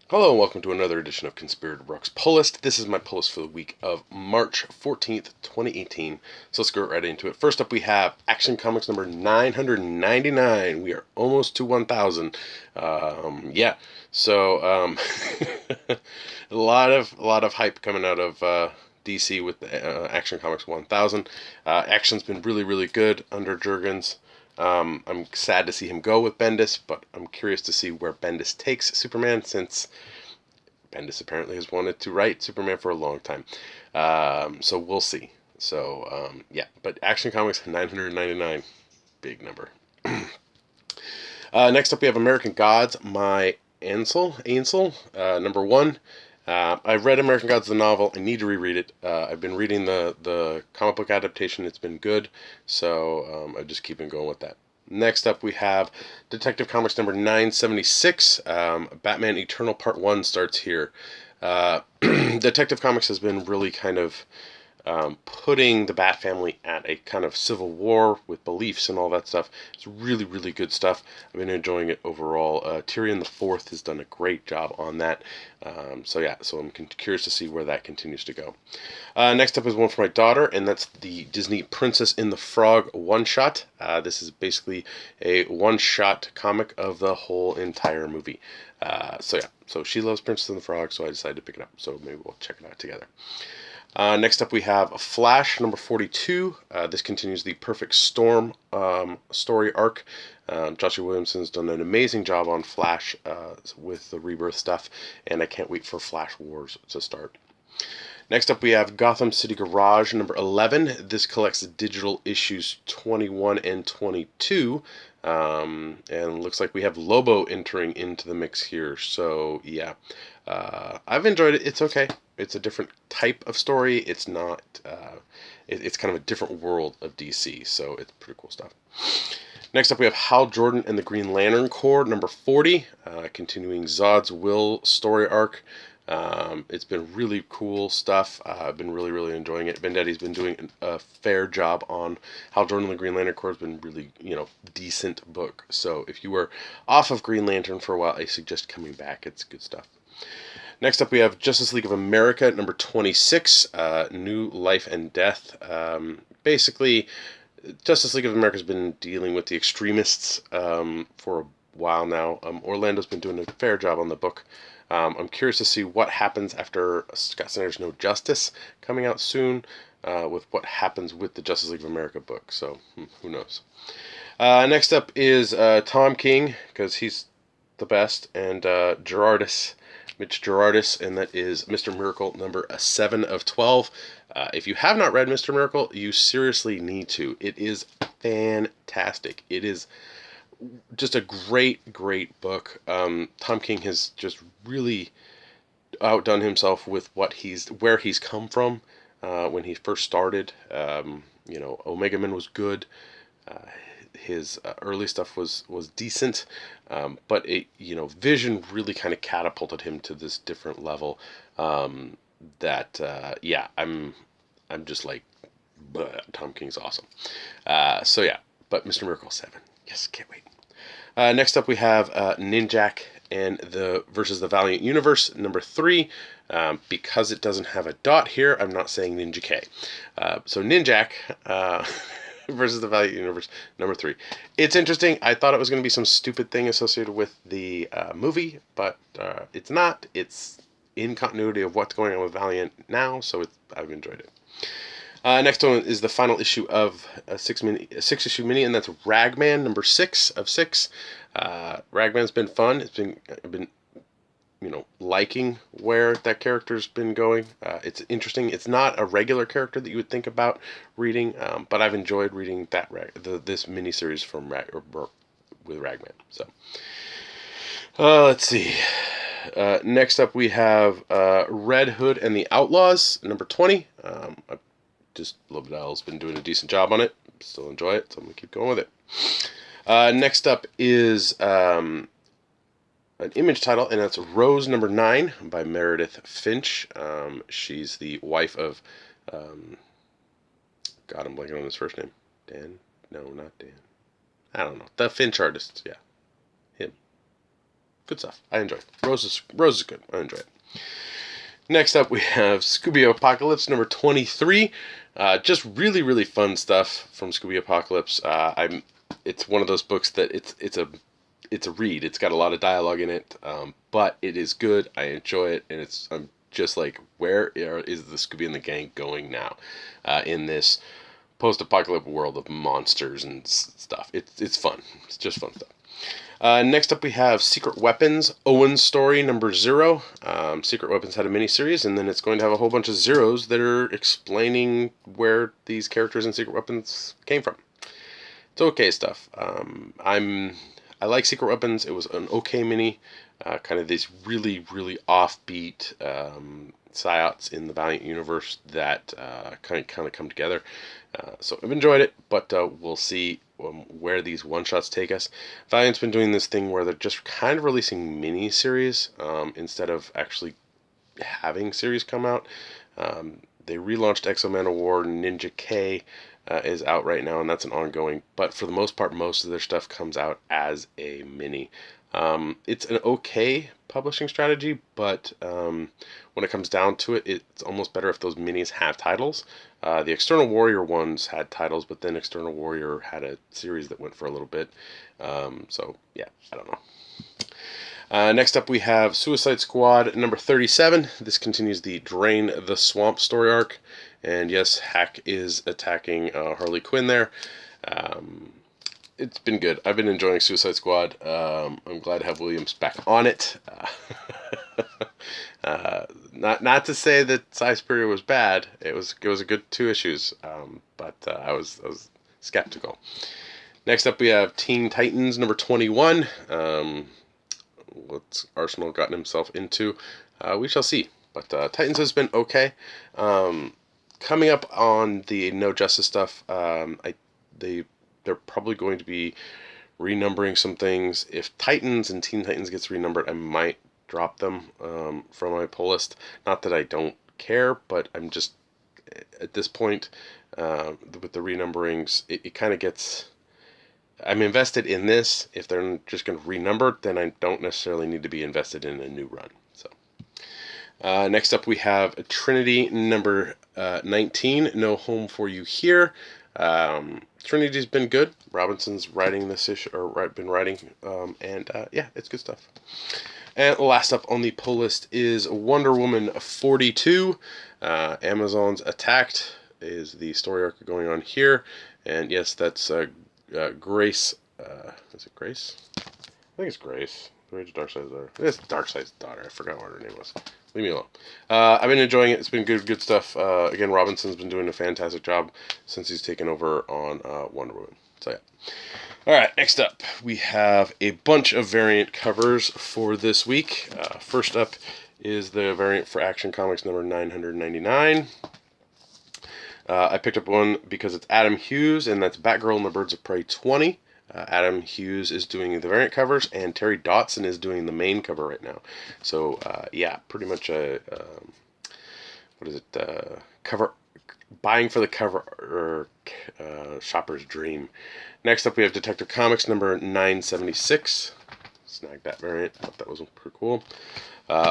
Hello and welcome to another edition of Conspirator Brooks Pull List. This is my pull list for the week of March 14th, 2018. So let's go right into it. First up we have Action Comics number 999. We are almost to 1,000. A lot of hype coming out of DC with the Action Comics 1000. Action's been really good under Jurgens. I'm sad to see him go with Bendis, but I'm curious to see where Bendis takes Superman, since Bendis apparently has wanted to write Superman for a long time. So we'll see. But Action Comics 999, big number. Next up, we have American Gods, my Ansel, number one. I've read American Gods, the novel. I need to reread it. I've been reading the comic book adaptation. It's been good, so I'm just keeping going with that. Next up, we have Detective Comics number 976. Batman Eternal Part 1 starts here. Detective Comics has been really kind of putting the Bat family at a kind of civil war with beliefs and all that stuff. It's really good stuff. I've been enjoying it overall. Tyrion the Fourth has done a great job on that. So I'm curious to see where that continues to go. Next up is one for my daughter, and that's the Disney Princess in the Frog one-shot. This is basically a one-shot comic of the whole entire movie. So she loves Princess and the Frog, so I decided to pick it up. So maybe we'll check it out together. Next up we have Flash number 42. This continues the Perfect Storm story arc. Joshua Williamson's done an amazing job on Flash with the Rebirth stuff, and I can't wait for Flash Wars to start. Next up we have Gotham City Garage number 11. This collects digital issues 21 and 22. And looks like we have Lobo entering into the mix here. So yeah, I've enjoyed it. It's okay. It's a different type of story. It's not. It's kind of a different world of DC. So it's pretty cool stuff. Next up, we have Hal Jordan and the Green Lantern Corps, number 40, continuing Zod's Will story arc. It's been really cool stuff. I've been really enjoying it. Vendetti's been doing a fair job on Hal Jordan and the Green Lantern Corps. Has been really, decent book. So if you were off of Green Lantern for a while, I suggest coming back. It's good stuff. Next up, we have Justice League of America, number 26, New Life and Death. Basically, Justice League of America has been dealing with the extremists for a while now. Orlando's been doing a fair job on the book. I'm curious to see what happens after Scott Snyder's No Justice coming out soon, with what happens with the Justice League of America book. So, who knows? Next up is Tom King, because he's the best, and Mitch Gerardis, and that is Mr. Miracle number 7 of 12. If you have not read Mr. Miracle, you seriously need to. It is fantastic. It is just a great book. Tom King has just really outdone himself with where he's come from when he first started. Omega Man was good. His early stuff was decent, but Vision really kind of catapulted him to this different level. I'm just like, Tom King's awesome. But Mr. Miracle 7, yes, can't wait. Next up we have Ninjak and the versus the Valiant Universe number 3. Because it doesn't have a dot here, I'm not saying Ninja K. So Ninjak. Versus the Valiant Universe, number 3. It's interesting. I thought it was going to be some stupid thing associated with the movie, but it's not. It's in continuity of what's going on with Valiant now, so I've enjoyed it. Next one is the final issue of a 6-issue mini, and that's Ragman, number 6 of 6. Ragman's been fun. I've been liking where that character's been going. It's interesting. It's not a regular character that you would think about reading, but I've enjoyed reading this miniseries from with Ragman. So, let's see. Next up, we have Red Hood and the Outlaws, number 20. Lovedale's been doing a decent job on it. Still enjoy it, so I'm gonna keep going with it. Next up is an Image title, and that's Rose number 9 by Meredith Finch. She's the wife of, I'm blanking on his first name. Dan? No, not Dan. I don't know. The Finch artist, yeah. Him. good stuff. I enjoy it. Rose is good. I enjoy it. Next up, we have Scooby Apocalypse number 23. Just really, really fun stuff from Scooby Apocalypse. It's one of those books that it's a read. It's got a lot of dialogue in it, but it is good. I enjoy it, and I'm just like, where is the Scooby and the gang going now in this post-apocalyptic world of monsters and stuff? It's fun. It's just fun stuff. Next up, we have Secret Weapons, Owen's Story, number 0. Secret Weapons had a miniseries, and then it's going to have a whole bunch of zeros that are explaining where these characters in Secret Weapons came from. It's okay stuff. I like Secret Weapons. It was an okay mini. Kind of these really, really offbeat psyops in the Valiant universe that kind of come together. So I've enjoyed it, but we'll see where these one-shots take us. Valiant's been doing this thing where they're just kind of releasing mini-series instead of actually having series come out. They relaunched X-O Manowar. Ninja K is out right now, and that's an ongoing. But for the most part, most of their stuff comes out as a mini. It's an okay publishing strategy, but when it comes down to it, it's almost better if those minis have titles. The External Warrior ones had titles, but then External Warrior had a series that went for a little bit. So, yeah, I don't know. Next up, we have Suicide Squad number 37. This continues the Drain the Swamp story arc. And yes, Hack is attacking Harley Quinn there. It's been good. I've been enjoying Suicide Squad. I'm glad to have Williams back on it. Not to say that Cy Superior was bad. It was a good 2 issues. But I was skeptical. Next up, we have Teen Titans number 21. What's Arsenal gotten himself into? We shall see. But Titans has been okay. Coming up on the No Justice stuff, they're probably going to be renumbering some things. If Titans and Teen Titans gets renumbered, I might drop them from my pull list. Not that I don't care, but I'm just, at this point, with the renumberings, it kind of gets... I'm invested in this. If they're just going to renumber, then I don't necessarily need to be invested in a new run. So, next up we have Trinity number 19, No Home for You Here. Trinity's been good. Robinson's writing this issue, or been writing, and yeah, it's good stuff. And last up on the pull list is Wonder Woman 42. Amazon's Attacked is the story arc going on here, and yes, that's Grace. Is it Grace? I think it's Grace. Where's Darkseid's daughter? It's Darkseid's daughter. I forgot what her name was. Leave me alone. I've been enjoying it. It's been good stuff. Again, Robinson's been doing a fantastic job since he's taken over on Wonder Woman. So, yeah. Alright, next up, we have a bunch of variant covers for this week. First up is the variant for Action Comics number 999. I picked up one because it's Adam Hughes, and that's Batgirl and the Birds of Prey 20. Adam Hughes is doing the variant covers, and Terry Dotson is doing the main cover right now. So, yeah, pretty much a, cover, buying for the cover, or shopper's dream. Next up, we have Detective Comics number 976. Snagged that variant. Thought that was pretty cool.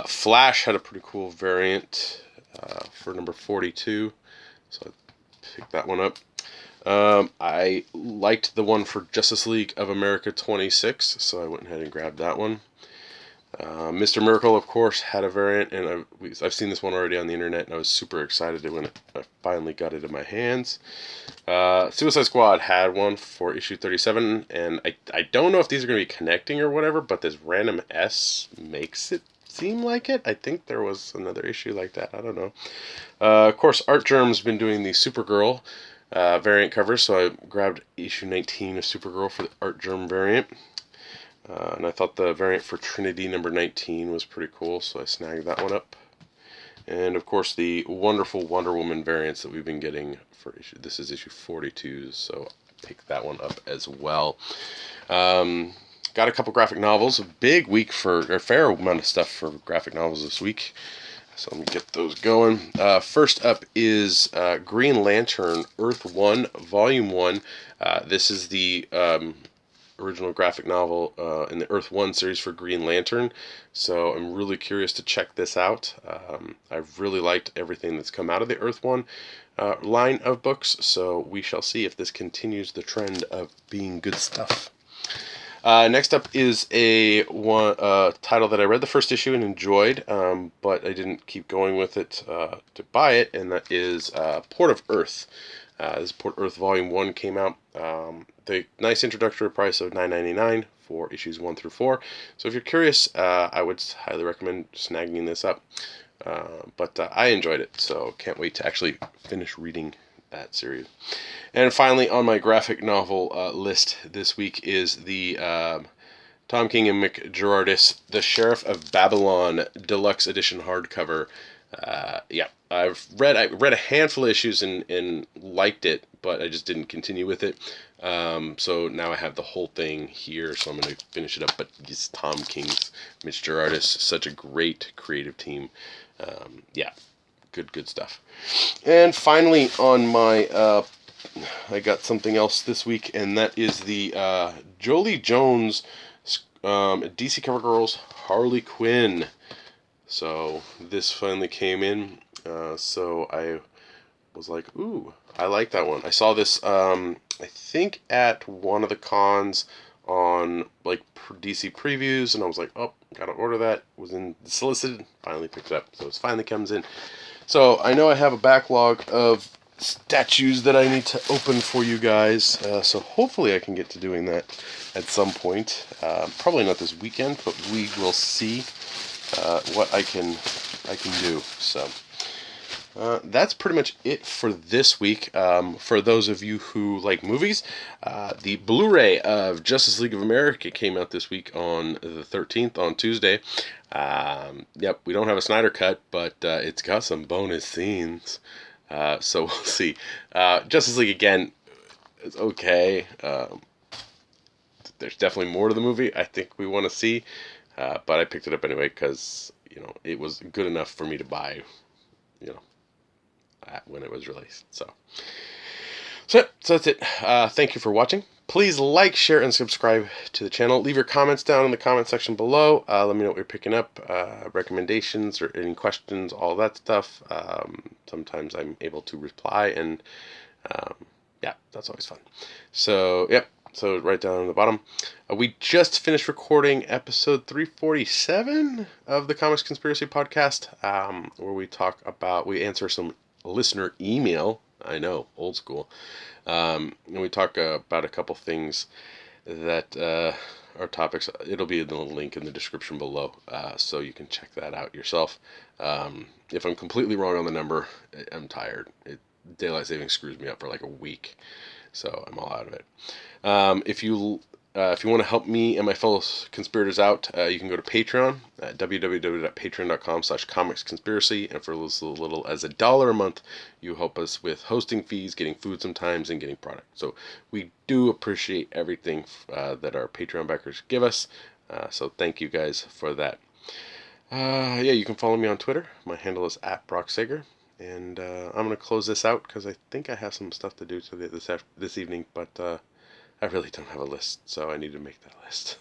Flash had a pretty cool variant for number 42. So I picked that one up. I liked the one for Justice League of America 26, so I went ahead and grabbed that one. Mr. Miracle, of course, had a variant, and I've seen this one already on the internet, and I was super excited when I finally got it in my hands. Suicide Squad had one for issue 37, and I don't know if these are going to be connecting or whatever, but this random S makes it seem like it. I think there was another issue like that. I don't know. Of course, Art Germ's been doing the Supergirl variant covers, so I grabbed issue 19 of Supergirl for the Art Germ variant. And I thought the variant for Trinity number 19 was pretty cool, so I snagged that one up. And of course the wonderful Wonder Woman variants that we've been getting for this is issue 42, so I picked that one up as well. Got a couple graphic novels. A big week a fair amount of stuff for graphic novels this week. So let me get those going. First up is Green Lantern Earth 1, Volume 1. This is the original graphic novel in the Earth 1 series for Green Lantern. So I'm really curious to check this out. I've really liked everything that's come out of the Earth 1 line of books, so we shall see if this continues the trend of being good stuff. Next up is a title that I read the first issue and enjoyed, but I didn't keep going with it to buy it, and that is Port of Earth. This Port Earth Volume 1 came out. The nice introductory price of $9.99 for issues 1 through 4. So if you're curious, I would highly recommend snagging this up. But I enjoyed it, so can't wait to actually finish reading that series. And finally, on my graphic novel list this week is the Tom King and Mick Gerardis, The Sheriff of Babylon Deluxe Edition hardcover. Yeah, I read a handful of issues and liked it, but I just didn't continue with it. So now I have the whole thing here, so I'm going to finish it up. But it's Tom King's, Mitch Gerardis, such a great creative team. Yeah, good stuff. And finally, on my I got something else this week, and that is the Jolie Jones DC Cover Girls Harley Quinn. So this finally came in, so I was like, ooh, I like that one. I saw this, I think at one of the cons on like DC previews, and I was like, oh, gotta order that. Was in solicited, finally picked it up, so it finally comes in. So I know I have a backlog of statues that I need to open for you guys, so hopefully I can get to doing that at some point. Probably not this weekend, but we will see what I can do. So that's pretty much it for this week. For those of you who like movies, the Blu-ray of Justice League of America came out this week on the 13th, on Tuesday. Yep, we don't have a Snyder cut, but it's got some bonus scenes. So we'll see. Justice League, again, is okay. There's definitely more to the movie I think we want to see. But I picked it up anyway because, you know, it was good enough for me to buy, you know, when it was released. So that's it. Thank you for watching. Please like, share, and subscribe to the channel. Leave your comments down in the comment section below. Let me know what you're picking up, recommendations, or any questions, all that stuff. Sometimes I'm able to reply, and yeah, that's always fun. So, yep. So right down on the bottom, we just finished recording episode 347 of the Comics Conspiracy Podcast, where we answer some listener email. I know, old school. And we talk about a couple things that are topics. It'll be in the link in the description below, so you can check that out yourself. If I'm completely wrong on the number, I'm tired. Daylight savings screws me up for like a week, so I'm all out of it. If you want to help me and my fellow conspirators out, you can go to Patreon at www.patreon.com/comicsconspiracy, and for as little as $1 a month, you help us with hosting fees, getting food sometimes, and getting product. So we do appreciate everything that our Patreon backers give us. So thank you guys for that. Yeah, you can follow me on Twitter. My handle is @BrockSager. And I'm going to close this out because I think I have some stuff to do this evening, but I really don't have a list, so I need to make that list.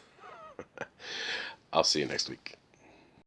I'll see you next week.